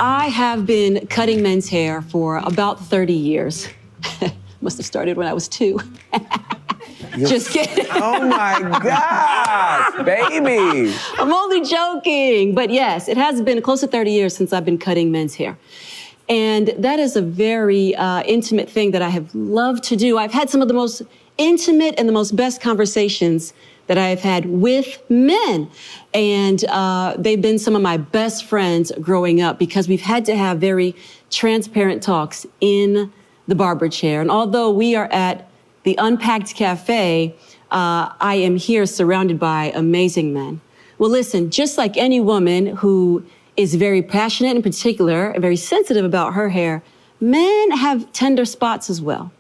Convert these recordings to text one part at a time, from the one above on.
I have been cutting men's hair for about 30 years. Must have started when I was 2. Just kidding. Oh my gosh, baby. I'm only joking. But yes, it has been close to 30 years since I've been cutting men's hair. And that is a very intimate thing that I have loved to do. I've had some of the most intimate and the most best conversations that I've had with men. And they've been some of my best friends growing up because we've had to have very transparent talks in the barber chair. And although we are at the Unpacked Cafe, I am here surrounded by amazing men. Well, listen, just like any woman who is very passionate in particular and very sensitive about her hair, men have tender spots as well.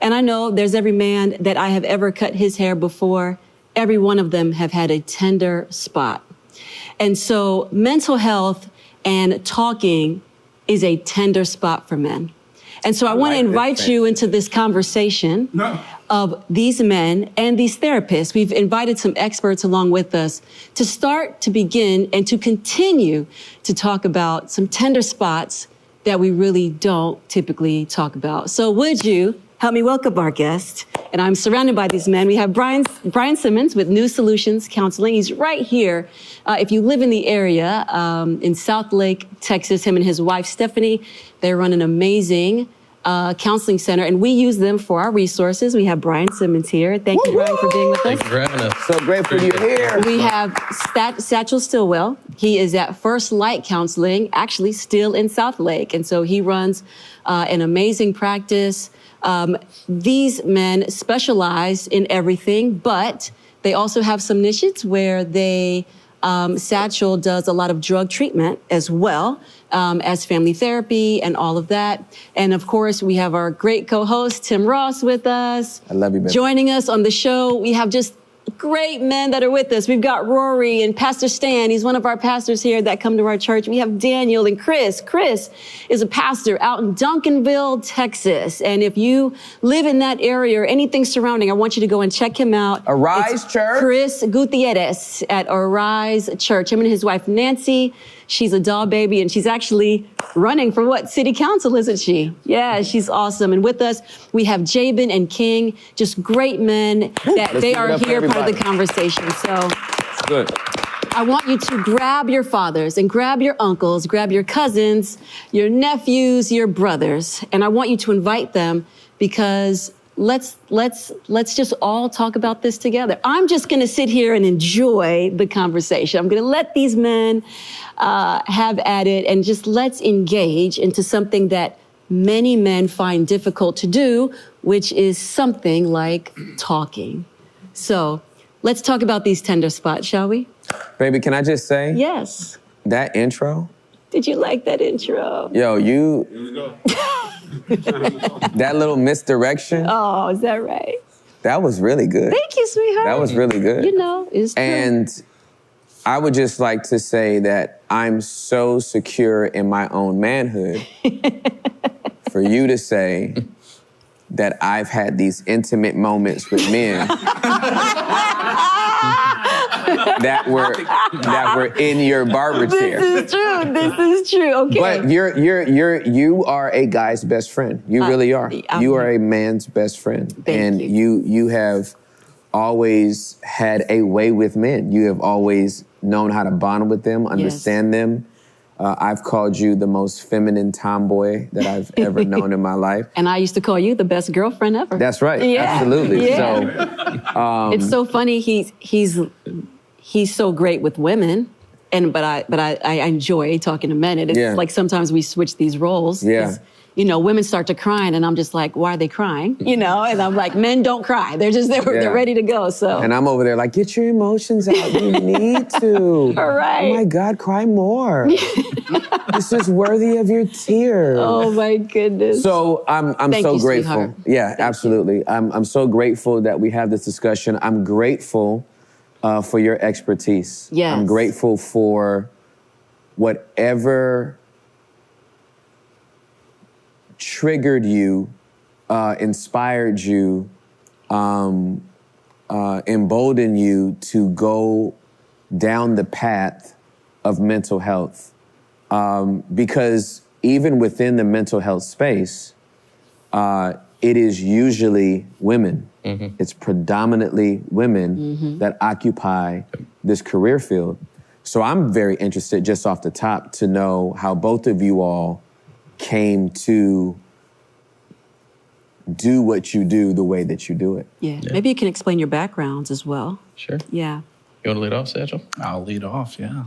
And I know there's every man that I have ever cut his hair before. Every one of them have had a tender spot. And so mental health and talking is a tender spot for men. And so I want to invite you into this conversation of these men and these therapists. We've invited some experts along with us to start to begin and to continue to talk about some tender spots that we really don't typically talk about. So would you help me welcome our guest? And I'm surrounded by these men. We have Brian Simmons with New Solutions Counseling. He's right here. If you live in the area, in South Lake, Texas, him and his wife, Stephanie, they run an amazing counseling center, and we use them for our resources. We have Brian Simmons here. Thank you, Brian, for being with us. Thank you for having us. So grateful you're here. We have Satchel Stillwell. He is at First Light Counseling, actually still in South Lake. And so he runs an amazing practice. These men specialize in everything, but they also have some niches where they, Satchel does a lot of drug treatment as well, as family therapy and all of that. And of course, we have our great co-host, Tim Ross, with us. I love you, baby. Joining us on the show. We have just great men that are with us. We've got Rory and Pastor Stan. He's one of our pastors here that come to our church. We have Daniel and Chris. Chris is a pastor out in Duncanville, Texas. And if you live in that area or anything surrounding, I want you to go and check him out. Arise Church. Chris Gutierrez at Arise Church. Him and his wife, Nancy. She's a doll baby, and she's actually running for city council, isn't she? Yeah, she's awesome. And with us, we have Jabin and King, just great men that they are here part of the conversation. So good. I want you to grab your fathers and grab your uncles, grab your cousins, your nephews, your brothers, and I want you to invite them because let's just all talk about this together. I'm just going to sit here and enjoy the conversation. I'm going to let these men have at it, and just let's engage into something that many men find difficult to do, which is something like talking. So let's talk about these tender spots, shall we? Baby, can I just say? Yes. That intro? Did you like that intro? Yo, you... Here we go. That little misdirection. Oh, is that right? That was really good. Thank you, sweetheart. That was really good. You know, it's true. And I would just like to say that I'm so secure in my own manhood for you to say that I've had these intimate moments with men that were in your barber chair. This is true. Okay. But you are a guy's best friend. You really are. You are a man's best friend. Thank you. You have always had a way with men. You have always known how to bond with them, understand them. I've called you the most feminine tomboy that I've ever known in my life. And I used to call you the best girlfriend ever. That's right. Yeah. Absolutely. Yeah. So it's so funny. He's so great with women, but I enjoy talking to men. And it's like sometimes we switch these roles. Yeah. You know, women start to cry, and I'm just like, why are they crying? You know, and I'm like, men don't cry. They're ready to go. So. And I'm over there like, get your emotions out. You need to. All right. Oh my God, cry more. This is worthy of your tears. Oh my goodness. So I'm so grateful. Sweetheart. Yeah, absolutely. I'm so grateful that we have this discussion. I'm grateful for your expertise. Yes. I'm grateful for whatever triggered you, inspired you, emboldened you to go down the path of mental health. Because even within the mental health space, it is usually women. It's predominantly women that occupy this career field. So I'm very interested, just off the top, to know how both of you all came to do what you do the way that you do it. Yeah. Maybe you can explain your backgrounds as well. Sure. Yeah. You want to lead off, Satchel? I'll lead off, yeah.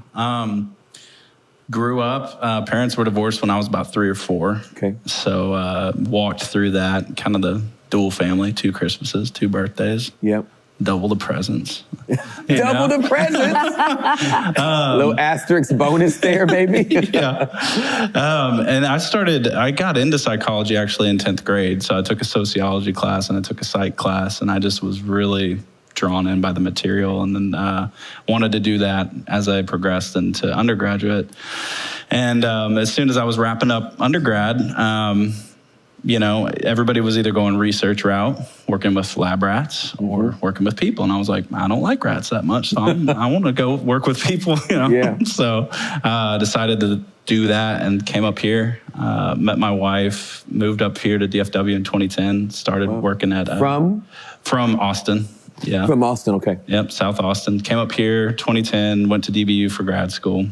Grew up, parents were divorced when I was about 3 or 4. Okay. So walked through that, kind of the dual family, 2 Christmases, 2 birthdays. Yep. Double the presents. Double the presents. Little asterisk bonus there, baby. Yeah. And I got into psychology actually in 10th grade. So I took a sociology class and I took a psych class, and I just was really drawn in by the material, and then wanted to do that as I progressed into undergraduate. And as soon as I was wrapping up undergrad, everybody was either going research route, working with lab rats, or working with people. And I was like, I don't like rats that much, so I want to go work with people, Yeah. So decided to do that and came up here, met my wife, moved up here to DFW in 2010, started working at... From Austin. Yeah. From Austin, okay. Yep, South Austin. Came up here 2010, went to DBU for grad school.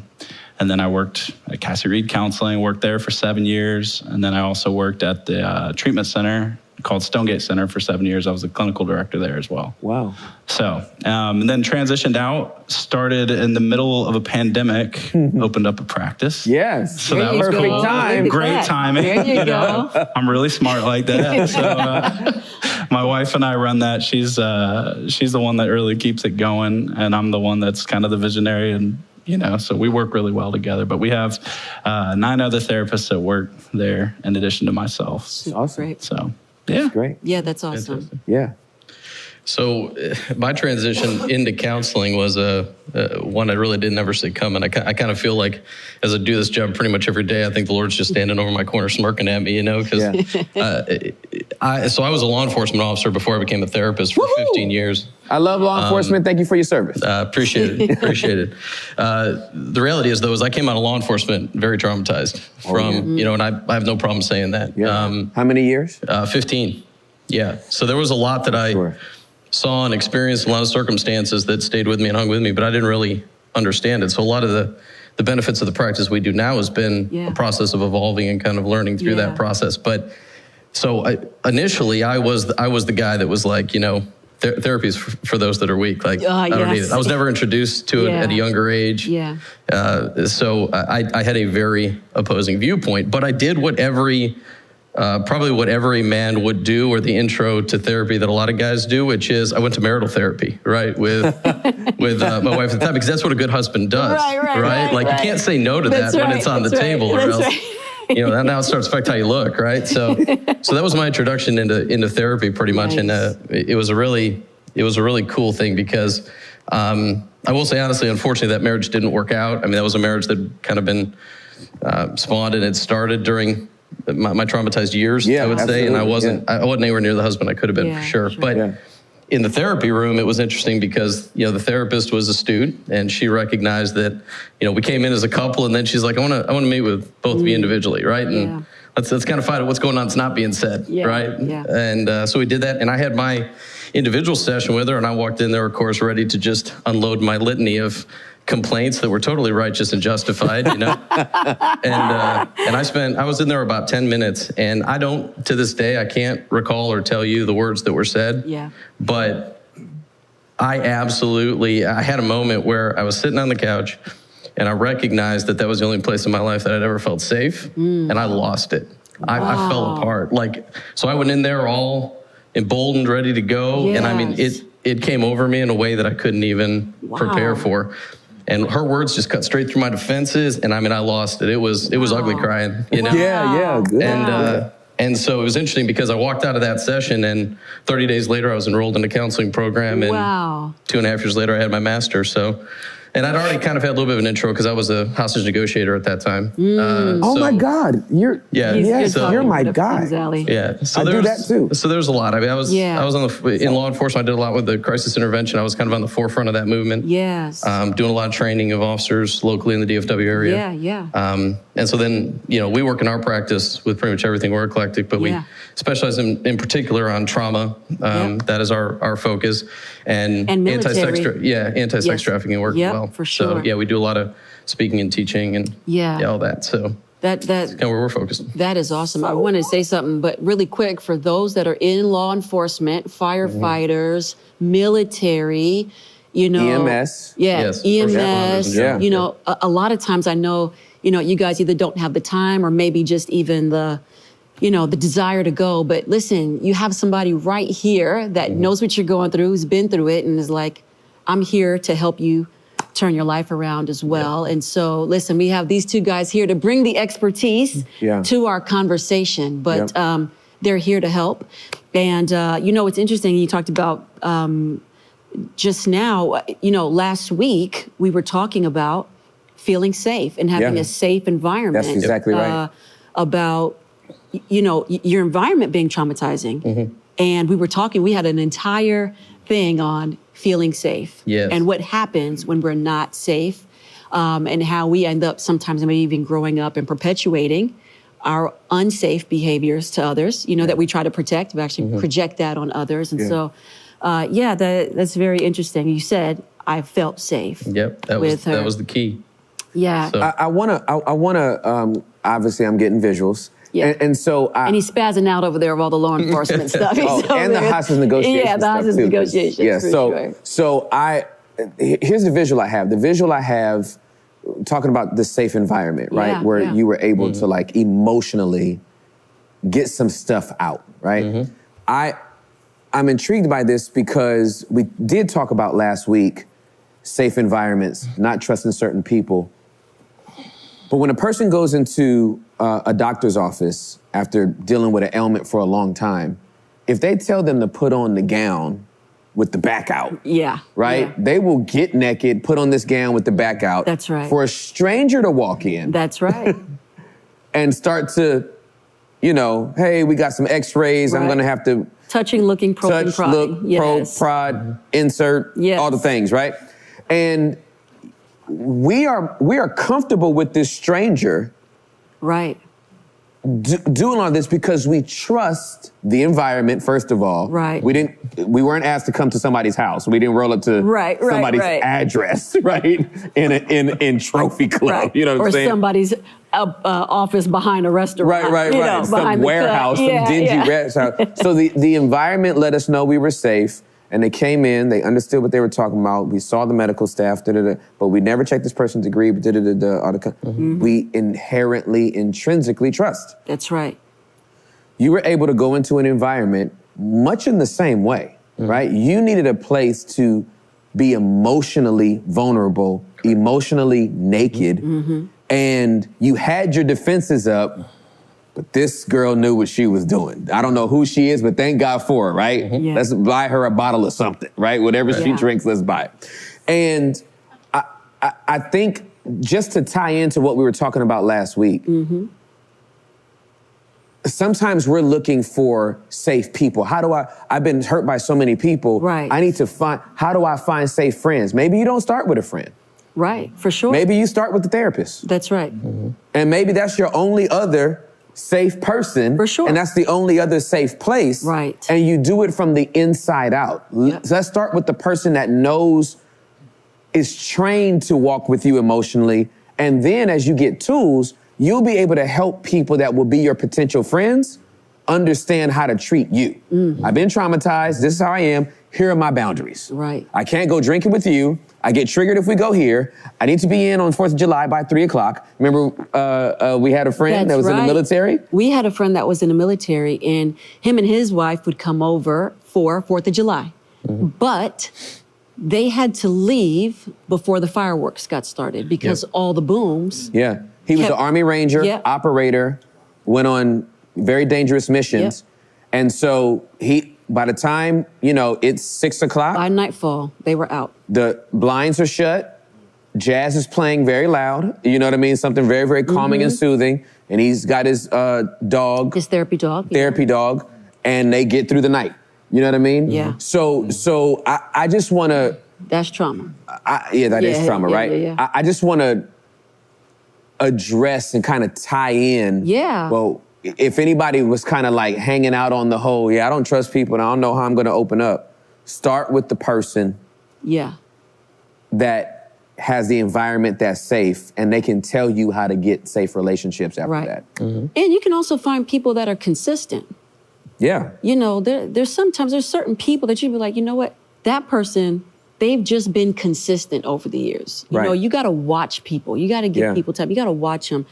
And then I worked at Cassie Reed Counseling, worked there for 7 years. And then I also worked at the treatment center called Stonegate Center for 7 years. I was the clinical director there as well. Wow. So, and then transitioned out, started in the middle of a pandemic, opened up a practice. Yes. So that was perfect cool. time. Great timing. There you go. I'm really smart like that. So my wife and I run that. She's the one that really keeps it going, and I'm the one that's kind of the visionary, and so we work really well together. But we have 9 other therapists that work there in addition to myself. Awesome. Great. So yeah, Great. Yeah, that's awesome. Fantastic. Yeah. So my transition into counseling was one I really didn't ever see coming. I kind of feel like as I do this job pretty much every day, I think the Lord's just standing over my corner smirking at me, because so I was a law enforcement officer before I became a therapist for 15 years. I love law enforcement. Thank you for your service. Appreciate it. Appreciate it. The reality is, though, I came out of law enforcement very traumatized from, and I have no problem saying that. Yeah. How many years? 15. Yeah. So there was a lot that I saw and experienced, a lot of circumstances that stayed with me and hung with me, but I didn't really understand it. So a lot of the benefits of the practice we do now has been a process of evolving and kind of learning through that process. But so initially I was the guy that was like, therapy is for those that are weak. Like, I don't need it. I was never introduced to it at a younger age. Yeah. So I had a very opposing viewpoint, but I did what probably what every man would do, or the intro to therapy that a lot of guys do, which is I went to marital therapy, right, with my wife at the time, because that's what a good husband does, right? Like, you can't say no to that when it's on the table, or else, now it starts to affect how you look, right? So that was my introduction into therapy, pretty much, and it was a really cool thing, because I will say honestly, unfortunately, that marriage didn't work out. I mean, that was a marriage that had kind of been spawned, and it started during my traumatized years, I would say, and I wasn't anywhere near the husband I could have been, for sure. But in the therapy room, it was interesting because, the therapist was astute, and she recognized that, we came in as a couple, and then she's like, I want to meet with both of you individually, right? And let's kind of find out what's going on that's not being said, right? Yeah. And so we did that, and I had my individual session with her, and I walked in there, of course, ready to just unload my litany of complaints that were totally righteous and justified, and I was in there about 10 minutes, and to this day, I can't recall or tell you the words that were said. Yeah. But I had a moment where I was sitting on the couch, and I recognized that was the only place in my life that I'd ever felt safe, and I lost it. I fell apart. So I went in there all emboldened, ready to go, and I mean, it came over me in a way that I couldn't even prepare for. And her words just cut straight through my defenses, and I mean, I lost it. It was ugly crying, Yeah, good. And so it was interesting because I walked out of that session, and 30 days later, I was enrolled in a counseling program, and 2.5 years later, I had my master's. So And I'd already kind of had a little bit of an intro because I was a hostage negotiator at that time. Oh my God, you're my guy. Yeah, so I do that too. So there's a lot. I mean, I was in law enforcement. I did a lot with the crisis intervention. I was kind of on the forefront of that movement. Yes. Doing a lot of training of officers locally in the DFW area. Yeah. And so then, we work in our practice with pretty much everything. We're eclectic, but we specialize in particular on trauma. That is our focus. And anti-sex trafficking work as well. For sure. So we do a lot of speaking and teaching and all that. So that's kind of where we're focused. That is awesome. I want to say something, but really quick, for those that are in law enforcement, firefighters, military, EMS. EMS. A lot of times I know, you guys either don't have the time or maybe just even the desire to go. But listen, you have somebody right here that knows what you're going through, who's been through it, and is like, I'm here to help you turn your life around as well. And so, listen, we have these two guys here to bring the expertise to our conversation, but they're here to help. And, it's interesting, you talked about just now, last week, we were talking about feeling safe and having a safe environment. That's exactly right. About, your environment being traumatizing. And we had an entire thing on feeling safe and what happens when we're not safe, and how we end up sometimes maybe even growing up and perpetuating our unsafe behaviors to others, that we try to protect, we actually project that on others. And so, that's very interesting. You said, I felt safe. Yep, that was the key. Yeah. So. I wanna, obviously I'm getting visuals. Yeah. And so and he's spazzing out over there of all the law enforcement stuff. And the hostage negotiations. Yeah, the hostage negotiations. Yeah. Sure. So here's the visual I have. The visual I have, talking about the safe environment, right? Where you were able to like emotionally get some stuff out, right? I'm intrigued by this because we did talk about last week, safe environments, not trusting certain people. But when a person goes into a doctor's office after dealing with an ailment for a long time, if they tell them to put on the gown with the back out, they will get naked, put on this gown with the back out. That's right. For a stranger to walk in. That's right. And start to, hey, we got some x-rays, I'm gonna have to touching, looking, probing, prodding. Probe, prod, insert, all the things, right? And we are comfortable with this stranger, right? Doing all this because we trust the environment. First of all, right? We weren't asked to come to somebody's house. We didn't roll up to somebody's address, right? In Trophy Club, you know what I'm saying? Or somebody's office behind a restaurant, right. Some warehouse, some dingy warehouse. So the environment let us know we were safe. And they came in, they understood what they were talking about. We saw the medical staff, but we never checked this person's degree, We inherently, intrinsically trust. That's right. You were able to go into an environment much in the same way, right? You needed a place to be emotionally vulnerable, emotionally naked, and you had your defenses up. But this girl knew what she was doing. I don't know who she is, but thank God for it, right? Let's buy her a bottle of something, right? Whatever she drinks, let's buy it. And I think just to tie into what we were talking about last week, sometimes we're looking for safe people. I've been hurt by so many people. Right. I need to how do I find safe friends? Maybe you don't start with a friend. Right, for sure. Maybe you start with the therapist. That's right. And maybe that's your only other safe person. For sure. And that's the only other safe place. Right. And you do it from the inside out. Yep. So let's start with the person that is trained to walk with you emotionally. And then as you get tools, you'll be able to help people that will be your potential friends understand how to treat you. I've been traumatized. This is how I am. Here are my boundaries. Right. I can't go drinking with you. I get triggered if we go here. I need to be in on 4th of July by 3:00. Remember, we had a friend that was in the military? We had a friend that was in the military, and him and his wife would come over for 4th of July. But they had to leave before the fireworks got started because all the booms. Yeah. He was an Army Ranger, operator, went on very dangerous missions. And so by the time, it's 6:00. By nightfall, they were out. The blinds are shut. jazz is playing very loud. You know what I mean? Something very, very calming and soothing. And he's got his dog. His therapy dog. Therapy dog. And they get through the night. You know what I mean? Yeah. So I just want to... That's trauma. That is trauma, right? Yeah. I just want to address and kind of tie in. Yeah. Well, if anybody was kind of like hanging out on the whole, I don't trust people and I don't know how I'm going to open up. Start with the person. Yeah. That has the environment that's safe, and they can tell you how to get safe relationships after that. And you can also find people that are consistent. Yeah. You know, there's certain people that you'd be like, you know what, that person, they've just been consistent over the years. You know, you got to watch people. You got to give people time. You got to watch them.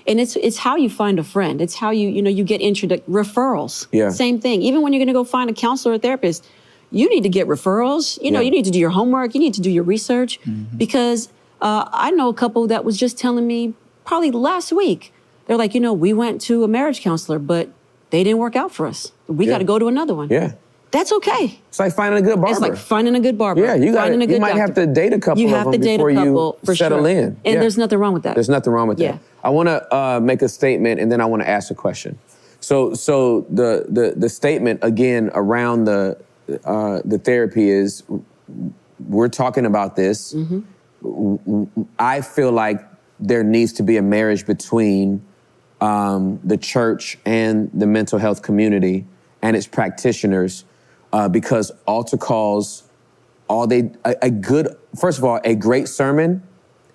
And it's how you find a friend. It's how you get referrals. Yeah. Same thing. Even when you're going to go find a counselor or therapist, you need to get referrals. You know, you need to do your homework. You need to do your research. Because I know a couple that was just telling me probably last week, they're like, we went to a marriage counselor, but they didn't work out for us. We got to go to another one. Yeah. That's okay. It's like finding a good barber. It's like finding a good barber. Yeah, you might have to date a couple of them before you settle in. And there's nothing wrong with that. There's nothing wrong with that. I want to make a statement, and then I want to ask a question. So the statement, again, around the therapy is, we're talking about this. I feel like there needs to be a marriage between the church and the mental health community and its practitioners, because altar calls, first of all, a great sermon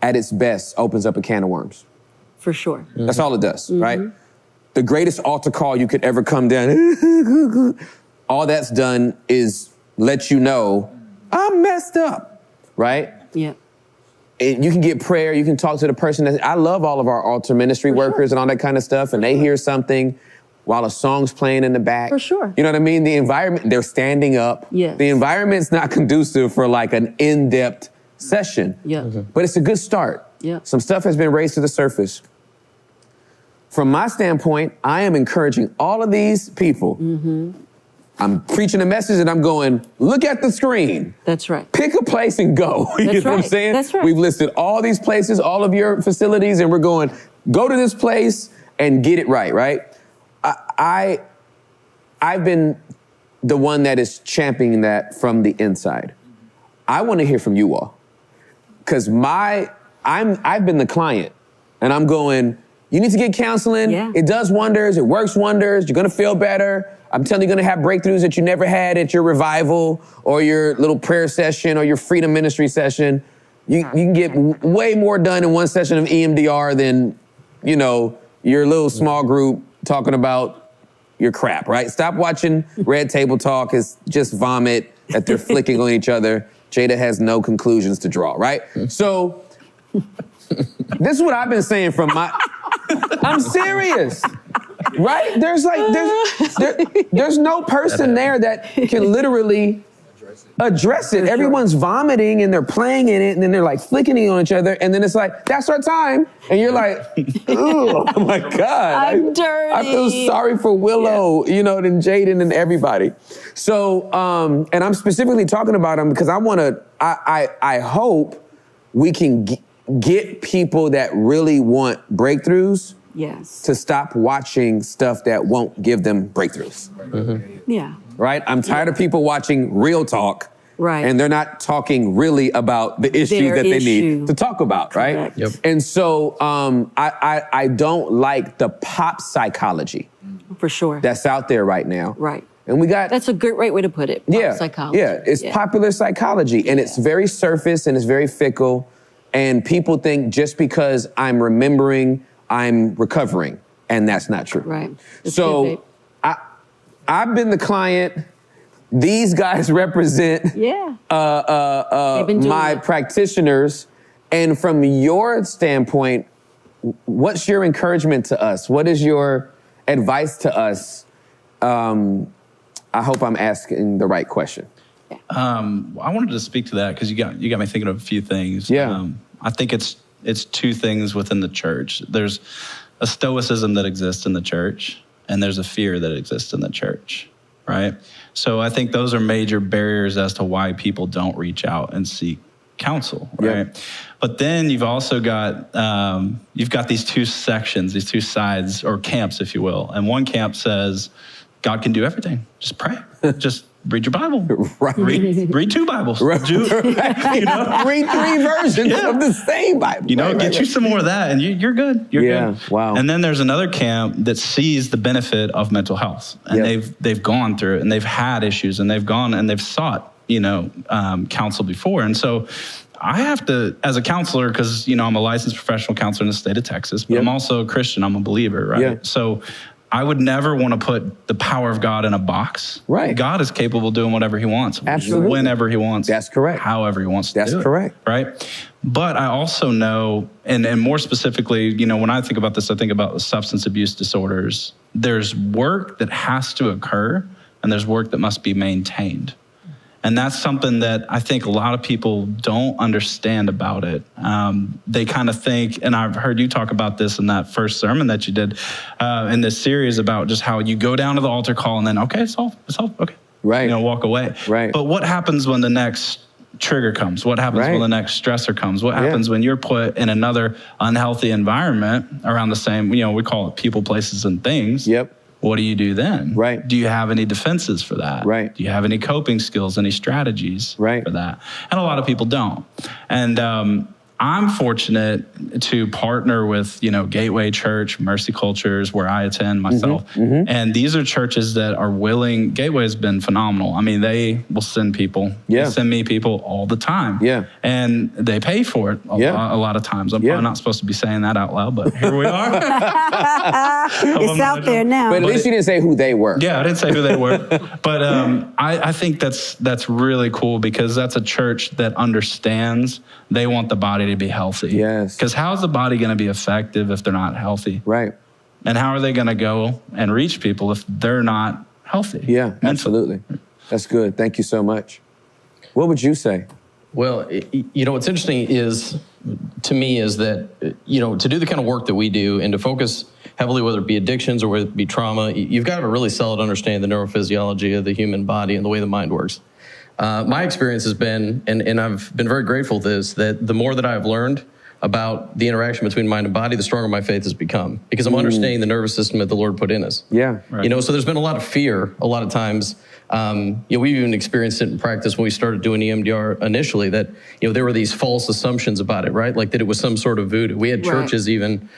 at its best opens up a can of worms. For sure. That's all it does, right? The greatest altar call you could ever come down, all that's done is let you know, I'm messed up, right? Yeah. And you can get prayer, you can talk to the person. I love all of our altar ministry workers and all that kind of stuff, and they hear something while a song's playing in the back. For sure. You know what I mean? The environment, they're standing up. Yes. The environment's not conducive for like an in-depth session. Yeah. But it's a good start. Yeah. Some stuff has been raised to the surface. From my standpoint, I am encouraging all of these people. I'm preaching a message and I'm going, look at the screen. That's right. Pick a place and go. You know what I'm saying? That's right. We've listed all these places, all of your facilities, and we're going, go to this place and get it right? I've been the one that is championing that from the inside. I want to hear from you all. Because I've been the client, and I'm going, you need to get counseling. Yeah. It does wonders. It works wonders. You're going to feel better. I'm telling you, you're going to have breakthroughs that you never had at your revival or your little prayer session or your freedom ministry session. You can get way more done in one session of EMDR than, your little small group talking about your crap, right? Stop watching Red Table Talk. It's just vomit that they're flicking on each other. Jada has no conclusions to draw, right? So this is what I've been saying from I'm serious, right? There's no person there that can literally address it. Everyone's vomiting and they're playing in it, and then they're like flicking it on each other, and then it's like, that's our time. And you're like, oh my God. I'm dirty. I feel sorry for Willow, and Jaden and everybody. So, and I'm specifically talking about them because I hope we can get people that really want breakthroughs to stop watching stuff that won't give them breakthroughs. Yeah. Right? I'm tired of people watching Real Talk. Right. And they're not talking really about the issues that they need to talk about, right? Yep. And so I don't like the pop psychology. For sure. That's out there right now. Right. And that's a great way to put it. Pop psychology. Yeah, it's popular psychology, and it's very surface and it's very fickle. And people think just because I'm remembering, I'm recovering, and that's not true. Right. So I've been the client. These guys represent my practitioners. And from your standpoint, what's your encouragement to us? What is your advice to us? I hope I'm asking the right question. I wanted to speak to that because you got me thinking of a few things. Yeah. I think it's two things within the church. There's a stoicism that exists in the church, and there's a fear that exists in the church, right? So I think those are major barriers as to why people don't reach out and seek counsel, right? Yeah. But then you've also got these two sections, these two sides or camps, if you will. And one camp says, God can do everything. Just pray. Just read your Bible. Right. Read two Bibles. Right. Read 3 versions of the same Bible. Get you some more of that, and you're good. You're good. Wow. And then there's another camp that sees the benefit of mental health, and they've gone through it, and they've had issues, and they've gone and they've sought counsel before, and so. I have to, as a counselor, because, I'm a licensed professional counselor in the state of Texas, but I'm also a Christian. I'm a believer, right? Yeah. So I would never want to put the power of God in a box. Right. God is capable of doing whatever he wants. Absolutely. Whenever he wants. That's correct. However he wants to do it. That's correct. Right? But I also know, and more specifically, when I think about this, I think about substance abuse disorders. There's work that has to occur, and there's work that must be maintained. And that's something that I think a lot of people don't understand about it. They kind of think, and I've heard you talk about this in that first sermon that you did in this series about just how you go down to the altar call and then, okay, it's all okay. Right. Walk away. Right. But what happens when the next trigger comes? What happens when the next stressor comes? What happens when you're put in another unhealthy environment around the same, we call it people, places, and things. Yep. What do you do then? Right. Do you have any defenses for that? Right. Do you have any coping skills, any strategies for that? And a lot of people don't. And I'm fortunate to partner with, Gateway Church, Mercy Cultures, where I attend myself. Mm-hmm. And these are churches that are willing. Gateway has been phenomenal. I mean, they will send people. Yeah. They send me people all the time. Yeah. And they pay for it a lot of times. I'm probably not supposed to be saying that out loud, but here we are. It's out there now. But at least you didn't say who they were. Yeah, I didn't say who they were. But I think that's really cool because that's a church that understands they want the body to be healthy. Yes. Because how is the body going to be effective if they're not healthy? Right. And how are they going to go and reach people if they're not healthy? Yeah, absolutely. That's good. Thank you so much. What would you say? Well, what's interesting to me is that, to do the kind of work that we do and to focus heavily, whether it be addictions or whether it be trauma, you've got to really solid understand the neurophysiology of the human body and the way the mind works. My experience has been, and I've been very grateful to this, that the more that I've learned about the interaction between mind and body, the stronger my faith has become because I'm understanding the nervous system that the Lord put in us. Yeah. Right. So there's been a lot of fear a lot of times. We've even experienced it in practice when we started doing EMDR initially that, there were these false assumptions about it, right? Like that it was some sort of voodoo. We had churches even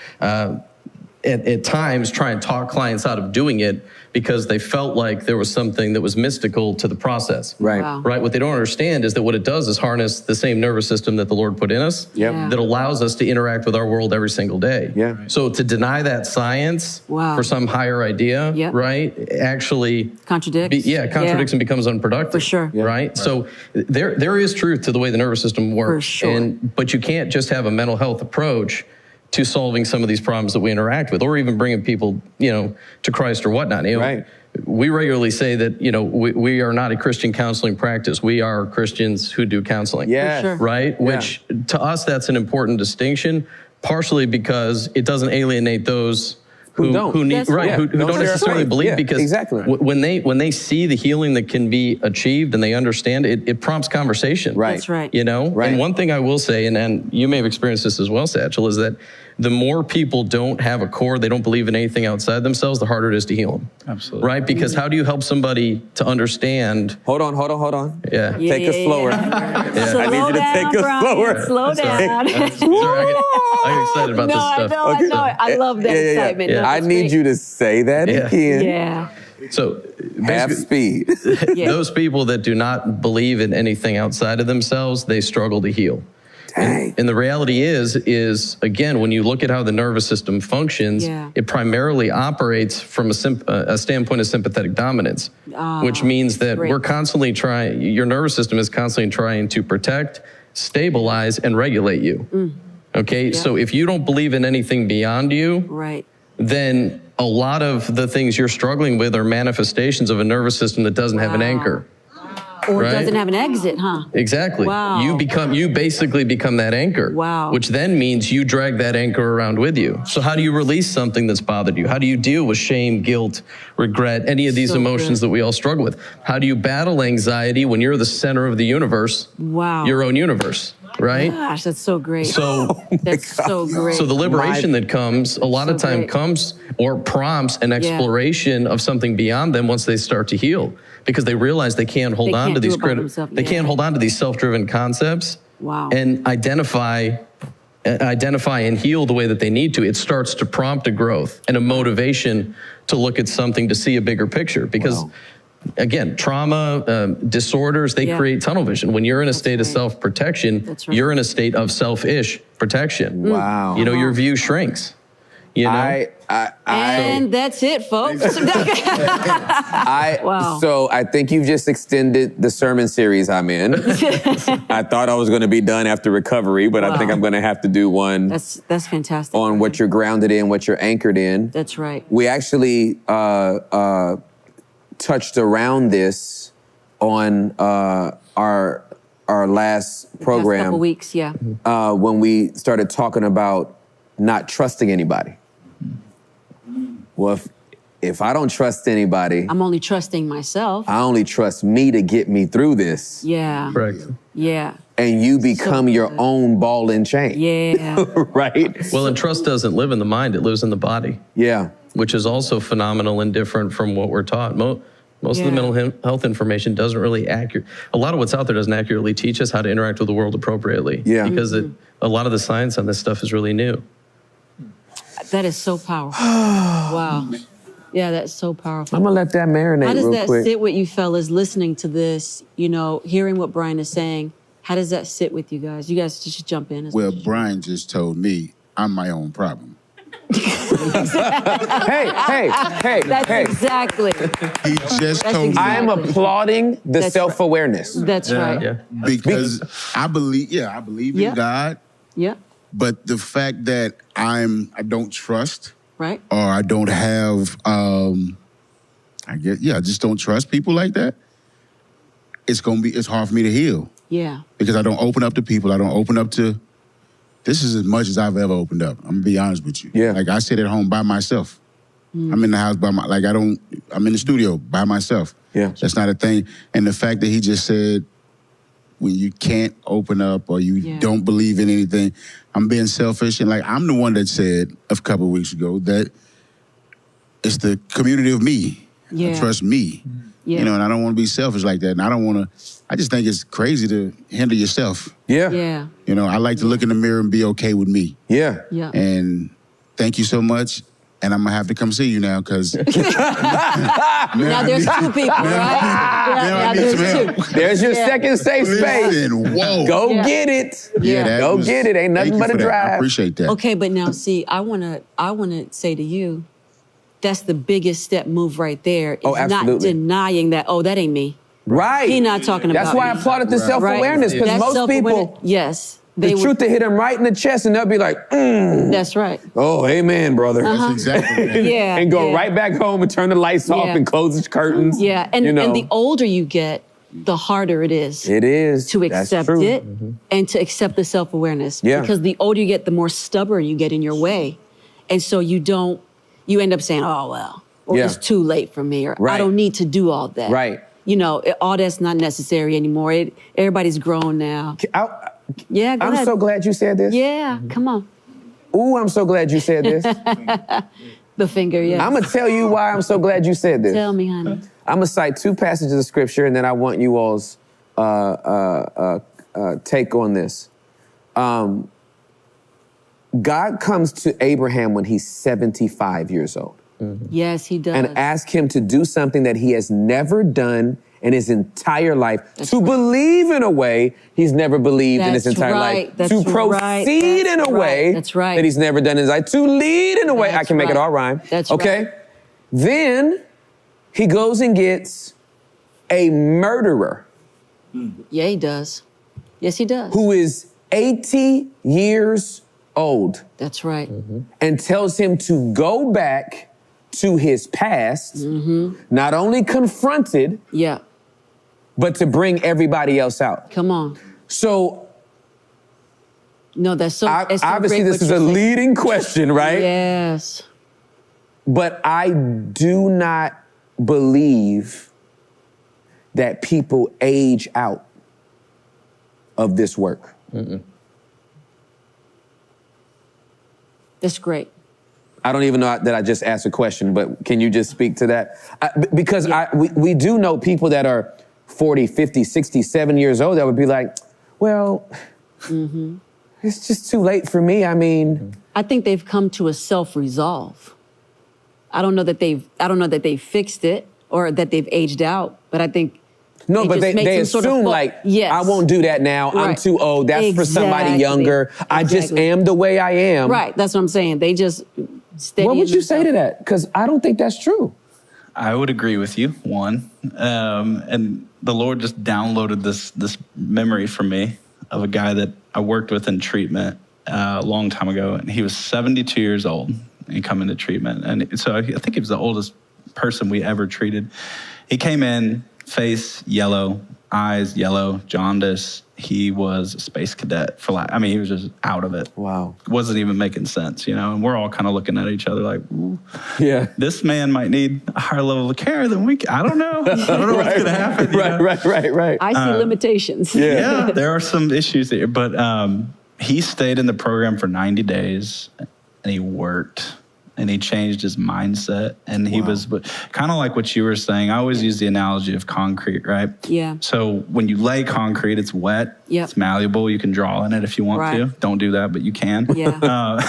at times try and talk clients out of doing it because they felt like there was something that was mystical to the process. Right. Wow. Right. What they don't understand is that what it does is harness the same nervous system that the Lord put in us that allows us to interact with our world every single day. Yeah. Right. So to deny that science for some higher idea, right, actually contradicts. Contradicts and becomes unproductive. For sure. Yeah. Right. So there is truth to the way the nervous system works. For sure. But you can't just have a mental health approach to solving some of these problems that we interact with, or even bringing people, to Christ or whatnot. Right. We regularly say that, we are not a Christian counseling practice. We are Christians who do counseling. Yes. Sure. Right? Yeah. Which to us, that's an important distinction, partially because it doesn't alienate those who don't necessarily believe, because exactly. when they see the healing that can be achieved and they understand it, it prompts conversation. Right. That's right. Right. And one thing I will say, and you may have experienced this as well, Satchel, is that the more people don't have a core, they don't believe in anything outside themselves, the harder it is to heal them. Absolutely. Right? Because how do you help somebody to understand? Hold on. Yeah. Take us slower. Slow I need you to down, take us slower. Slow down. Sorry, I get excited about this stuff. I know. I love that excitement. Yeah. I need you to say that again. Yeah. So half speed. Those people that do not believe in anything outside of themselves, they struggle to heal. And the reality is again, when you look at how the nervous system functions, it primarily operates from a standpoint of sympathetic dominance, which means that we're constantly your nervous system is constantly trying to protect, stabilize, and regulate you. Okay, so if you don't believe in anything beyond you, then a lot of the things you're struggling with are manifestations of a nervous system that doesn't have an anchor. Or doesn't have an exit, huh? Exactly. Wow. You basically become that anchor. Wow. Which then means you drag that anchor around with you. So how do you release something that's bothered you? How do you deal with shame, guilt, regret, any of these emotions that we all struggle with? How do you battle anxiety when you're the center of the universe? Wow. Your own universe. right? Gosh, that's so great. So That's so great. So the liberation that comes a lot of time comes or prompts an exploration of something beyond them once they start to heal, because they realize they can't hold on to these they can't hold on to these self-driven concepts and identify and heal the way that they need to. It starts to prompt a growth and a motivation to look at something, to see a bigger picture, because again, trauma, disorders, they create tunnel vision. When you're in a state of self-protection, you're in a state of selfish protection. Wow. You know, your view shrinks. You know? And that's it, folks. So I think you've just extended the sermon series I'm in. I thought I was going to be done after recovery, but I think I'm going to have to do one. That's fantastic. On what you're grounded in, what you're anchored in. That's right. We actually touched around this on our last program. Last couple weeks, when we started talking about not trusting anybody. Well, if I don't trust anybody, I'm only trusting myself. I only trust me to get me through this. Yeah. Correct. Yeah. And you become your own ball and chain. Yeah. Right? Well, and trust doesn't live in the mind, it lives in the body. Yeah. Which is also phenomenal and different from what we're taught. Most of the mental health information doesn't really a lot of what's out there doesn't accurately teach us how to interact with the world appropriately. Yeah. Because a lot of the science on this stuff is really new. That is so powerful. Wow. Yeah, that's so powerful. I'm going to let that marinate real quick. How does that sit with you fellas listening to this, you know, hearing what Brian is saying? How does that sit with you guys? You guys just jump in. Well, Brian just told me I'm my own problem. Hey. That's exactly. He just told me. I am applauding the self-awareness. That's right. Yeah. Because I believe in God. Yeah. But the fact that I don't trust, right, or I don't have, I just don't trust people like that. It's hard for me to heal. Yeah. Because I don't open up to people. I don't open up to. This is as much as I've ever opened up. I'm gonna be honest with you. Yeah. Like I sit at home by myself. I'm in the house I'm in the studio by myself. Yeah. That's not a thing. And the fact that he just said, when you can't open up or you don't believe in anything, I'm being selfish. And like, I'm the one that said a couple of weeks ago that it's the community of me. Yeah. Trust me. Yeah. You know, and I don't want to be selfish like that. And I just think it's crazy to hinder yourself. Yeah. Yeah. You know, I like to look in the mirror and be okay with me. Yeah. Yeah. And thank you so much. And I'm going to have to come see you now because... now there's two people, right? Now there's two. There's your second safe space. Listen, whoa. Go get it. Yeah, get it. Ain't nothing but a drive. I appreciate that. Okay, but now see, I wanna say to you, that's the biggest step move right there. Is not denying that, that ain't me. Right. He not talking about That's why I applauded the self-awareness, because most people, the truth to hit them right in the chest and they'll be like, That's right. Oh, amen, brother. That's exactly right. Yeah. And go right back home and turn the lights off and close the curtains. Yeah, and the older you get, the harder it is. It is. To accept it and to accept the self-awareness. Yeah. Because the older you get, the more stubborn you get in your way. And so you end up saying, oh, well, or it's too late for me, or I don't need to do all that. Right. You know, all that's not necessary anymore. Everybody's grown now. Go I'm ahead. so glad you said this. Yeah, come on. Ooh, I'm so glad you said this. The finger, yeah. I'm going to tell you why I'm so glad you said this. Tell me, honey. I'm going to cite two passages of scripture, and then I want you all's take on this. God comes to Abraham when he's 75 years old. Yes, he does. And ask him to do something that he has never done in his entire life, believe in a way he's never believed in his entire life, to proceed in a way that he's never done in his life, to lead in a way, I can make it all rhyme. That's okay? Right. Then he goes and gets a murderer. Yeah, he does. Yes, he does. Who is 80 years old. That's right. And tells him to go back to his past, not only confronted, but to bring everybody else out. Come on. So, no, that's so. Obviously, this is a leading question, right? Yes. But I do not believe that people age out of this work. That's great. I don't even know that I just asked a question, but can you just speak to that? Because we do know people that are 40, 50, 60, 70 years old that would be like, well, it's just too late for me. I mean, I think they've come to a self-resolve. I don't know that they've fixed it or that they've aged out, but I think they assume yes. I won't do that now. Right. I'm too old. That's for somebody younger. I just am the way I am. Right. That's what I'm saying. They just steady. What would you say to that? Because I don't think that's true. I would agree with you, one. And the Lord just downloaded this memory for me of a guy that I worked with in treatment a long time ago. And he was 72 years old and come into treatment. And so I think he was the oldest person we ever treated. He came in, face yellow, eyes yellow, jaundice. He was a space cadet for life. I mean, he was just out of it. Wow. Wasn't even making sense, you know? And we're all kind of looking at each other like, ooh, yeah, this man might need a higher level of care than we can. I don't know. I don't know what's going to happen. Right. I see limitations. Yeah, there are some issues there. But he stayed in the program for 90 days and he worked. And he changed his mindset. And he was kind of like what you were saying. I always use the analogy of concrete, right? Yeah. So when you lay concrete, it's wet, it's malleable. You can draw in it if you want to. Don't do that, but you can. Yeah.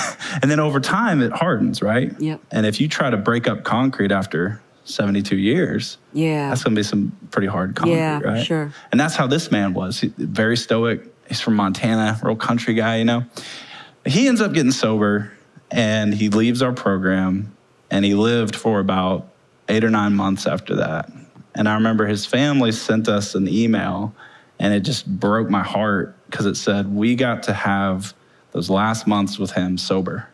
And then over time, it hardens, right? Yep. And if you try to break up concrete after 72 years, that's going to be some pretty hard concrete, right? Sure. And that's how this man was. Very stoic. He's from Montana, real country guy, you know? He ends up getting sober. And he leaves our program, and he lived for about 8 or 9 months after that. And I remember his family sent us an email, and it just broke my heart because it said, we got to have those last months with him sober.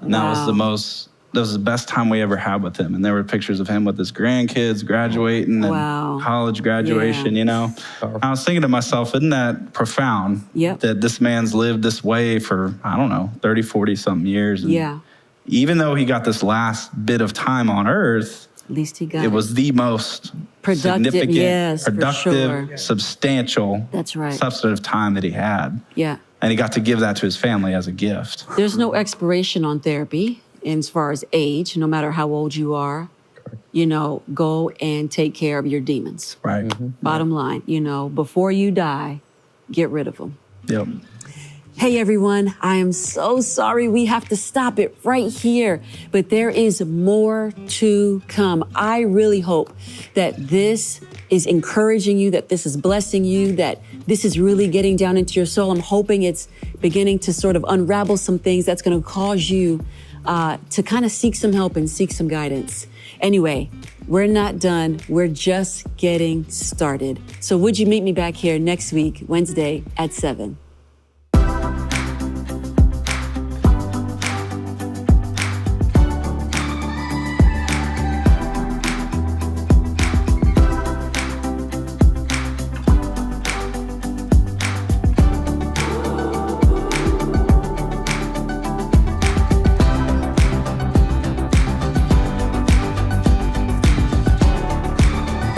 And that was the best time we ever had with him. And there were pictures of him with his grandkids graduating and college graduation, you know. I was thinking to myself, isn't that profound that this man's lived this way for, I don't know, 30, 40 something years. And even though he got this last bit of time on earth, at least he got it was the most significant, productive, substantial, substantive time that he had. Yeah. And he got to give that to his family as a gift. There's no expiration on therapy. As far as age, no matter how old you are, you know, go and take care of your demons. Right. Bottom line, you know, before you die, get rid of them. Yep. Hey, everyone, I am so sorry we have to stop it right here, but there is more to come. I really hope that this is encouraging you, that this is blessing you, that this is really getting down into your soul. I'm hoping it's beginning to sort of unravel some things that's going to cause you to kind of seek some help and seek some guidance. Anyway, we're not done. We're just getting started. So would you meet me back here next week, Wednesday at 7?